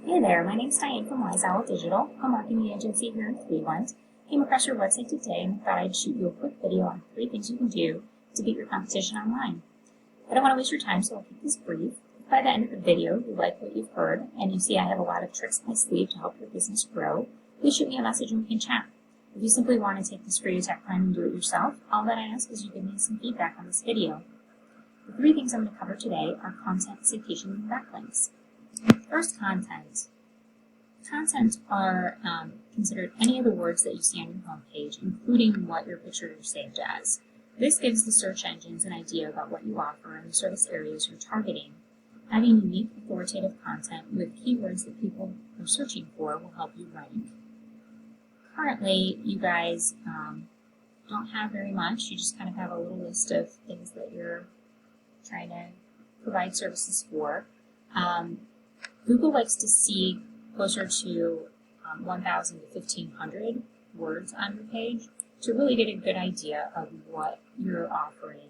Hey there, my name's Diane from Wise Owl Digital, a marketing agency here in Cleveland. Came across your website today and thought I'd shoot you a quick video on 3 things you can do to beat your competition online. I don't want to waste your time, so I'll keep this brief. If by the end of the video you like what you've heard and you see I have a lot of tricks up my sleeve to help your business grow, please shoot me a message and we can chat. If you simply want to take this free tech time and do it yourself, all that I ask is you give me some feedback on this video. The 3 things I'm going to cover today are content, citation, and backlinks. First, content. Content are considered any of the words that you see on your homepage, including what your picture is saved as. This gives the search engines an idea about what you offer and the service areas you're targeting. Having unique, authoritative content with keywords that people are searching for will help you rank. Currently, you guys don't have very much. You just kind of have a little list of things that you're trying to provide services for. Google likes to see closer to 1,000 to 1,500 words on your page to really get a good idea of what you're offering,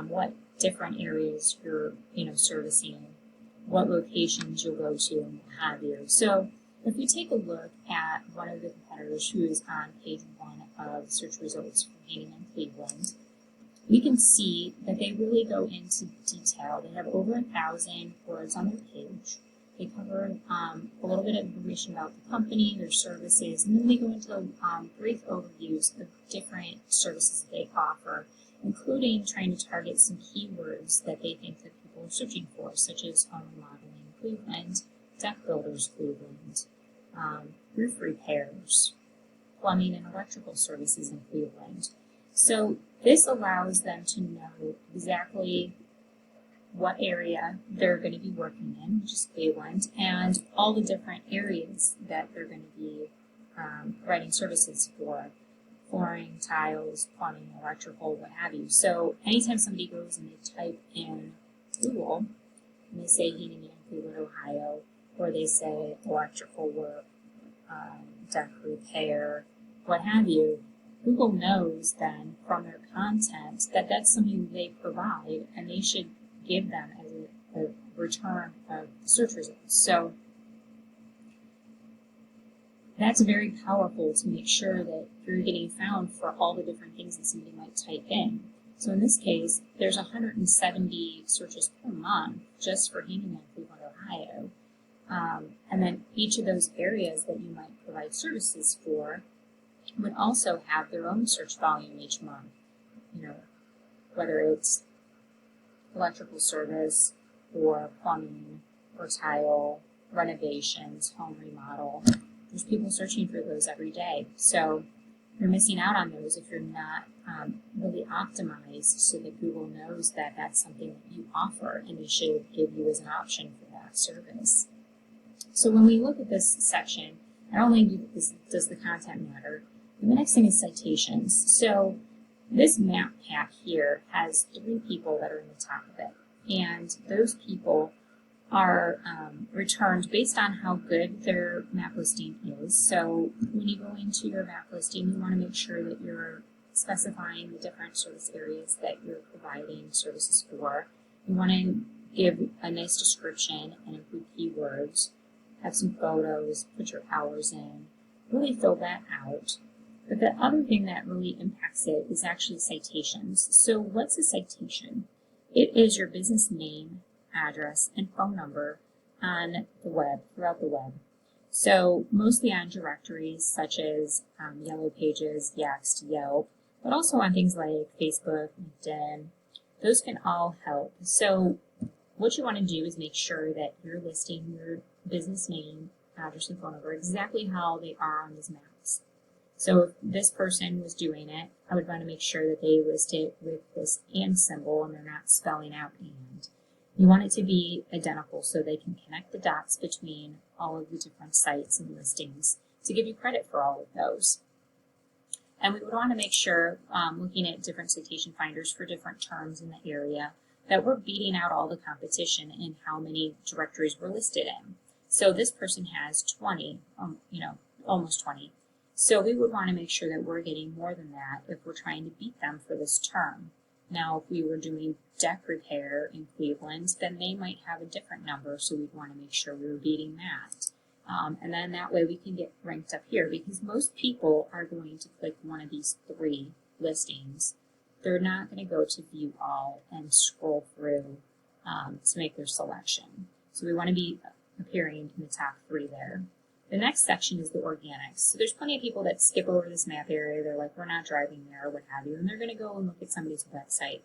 what different areas you're servicing, what locations you'll go to, and what have you. So if we take a look at one of the competitors who is on page 1 of search results for Handyman Cleveland, we can see that they really go into detail. They have over 1,000 words on their page. They cover a little bit of information about the company, their services, and then they go into brief overviews of different services that they offer, including trying to target some keywords that they think that people are searching for, such as home remodeling Cleveland, deck builders Cleveland, roof repairs, plumbing and electrical services in Cleveland. So this allows them to know exactly what area they're going to be working in, which is Cleveland, and all the different areas that they're going to be providing services for: flooring, tiles, plumbing, electrical, what have you. So anytime somebody goes and they type in Google, and they say Handyman, Cleveland, Ohio, or they say electrical work, deck repair, what have you, Google knows then from their content that that's something they provide, and they should give them as a return of search results. So that's very powerful to make sure that you're getting found for all the different things that somebody might type in. So in this case, there's 170 searches per month just for Handyman, Cleveland, Ohio. And then each of those areas that you might provide services for would also have their own search volume each month. Whether it's electrical service or plumbing or tile, renovations, home remodel. There's people searching for those every day. So you're missing out on those if you're not really optimized so that Google knows that that's something that you offer and they should give you as an option for that service. So when we look at this section, not only does the content matter, but the next thing is citations. So this map pack here has 3 people that are in the top of it, and those people are returned based on how good their map listing is. So when you go into your map listing, you want to make sure that you're specifying the different service areas that you're providing services for. You want to give a nice description and include keywords, have some photos, put your hours in, really fill that out. But the other thing that really impacts it is actually citations. So what's a citation? It is your business name, address, and phone number on the web, throughout the web. So mostly on directories such as Yellow Pages, Yext, Yelp, but also on things like Facebook, LinkedIn. Those can all help. So what you want to do is make sure that you're listing your business name, address, and phone number exactly how they are on these maps. So if this person was doing it, I would want to make sure that they list it with this and symbol and they're not spelling out and. You want it to be identical so they can connect the dots between all of the different sites and listings to give you credit for all of those. And we would want to make sure, looking at different citation finders for different terms in the area, that we're beating out all the competition in how many directories we're listed in. So this person has 20, almost 20. So we would want to make sure that we're getting more than that if we're trying to beat them for this term. Now, if we were doing deck repair in Cleveland, then they might have a different number, so we'd want to make sure we were beating that. And then that way we can get ranked up here, because most people are going to click one of these 3 listings. They're not going to go to view all and scroll through to make their selection. So we want to be appearing in the top 3 there. The next section is the organics. So there's plenty of people that skip over this map area. They're like, we're not driving there or what have you, and they're going to go and look at somebody's website.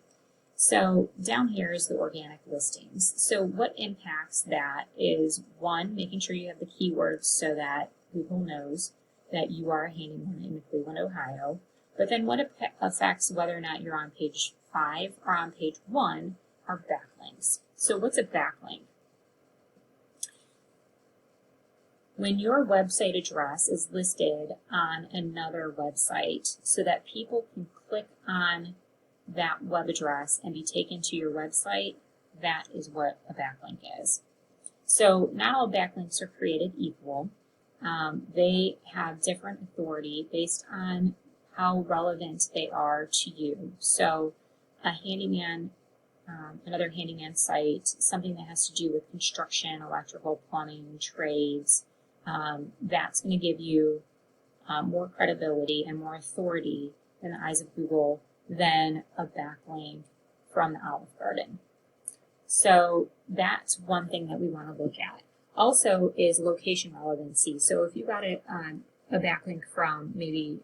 So down here is the organic listings. So what impacts that is, 1, making sure you have the keywords so that Google knows that you are a handyman in Cleveland, Ohio. But then what affects whether or not you're on page 5 or on page 1 are backlinks. So what's a backlink? When your website address is listed on another website so that people can click on that web address and be taken to your website, that is what a backlink is. So not all backlinks are created equal. They have different authority based on how relevant they are to you. So a handyman, another handyman site, something that has to do with construction, electrical, plumbing, trades, that's going to give you more credibility and more authority in the eyes of Google than a backlink from the Olive Garden. So that's one thing that we want to look at. Also is location relevancy. So if you got a backlink from maybe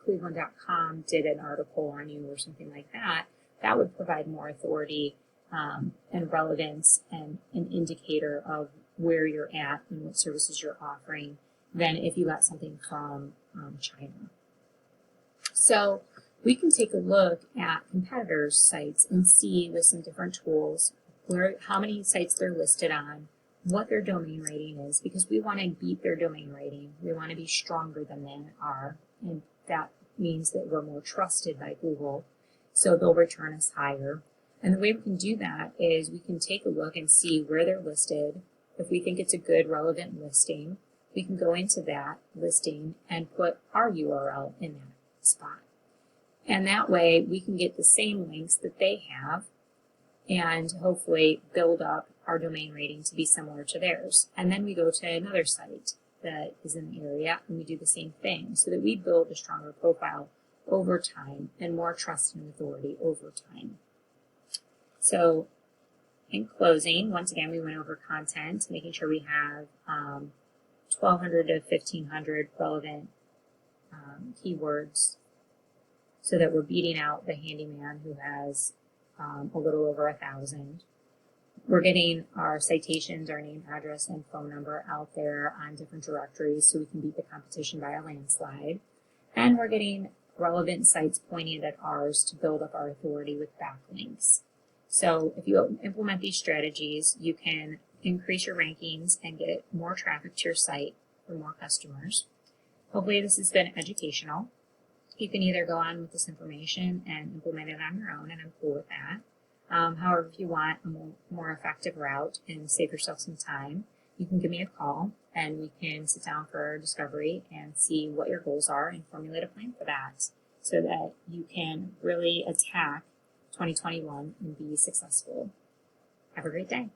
Cleveland.com did an article on you or something like that, that would provide more authority and relevance and an indicator of where you're at and what services you're offering than if you got something from China. So we can take a look at competitors' sites and see with some different tools how many sites they're listed on, what their domain rating is, because we want to beat their domain rating. We want to be stronger than they are, and that means that we're more trusted by Google, so they'll return us higher. And the way we can do that is we can take a look and see where they're listed. If we think it's a good, relevant listing, we can go into that listing and put our URL in that spot. And that way we can get the same links that they have and hopefully build up our domain rating to be similar to theirs. And then we go to another site that is in the area and we do the same thing so that we build a stronger profile over time and more trust and authority over time. So in closing, once again, we went over content, making sure we have 1,200 to 1,500 relevant keywords so that we're beating out the handyman who has a little over 1,000. We're getting our citations, our name, address, and phone number out there on different directories so we can beat the competition by a landslide. And we're getting relevant sites pointed at ours to build up our authority with backlinks. So if you implement these strategies, you can increase your rankings and get more traffic to your site for more customers. Hopefully this has been educational. You can either go on with this information and implement it on your own, and I'm cool with that. However, if you want a more effective route and save yourself some time, you can give me a call and we can sit down for a discovery and see what your goals are and formulate a plan for that so that you can really attack 2021 and be successful. Have a great day.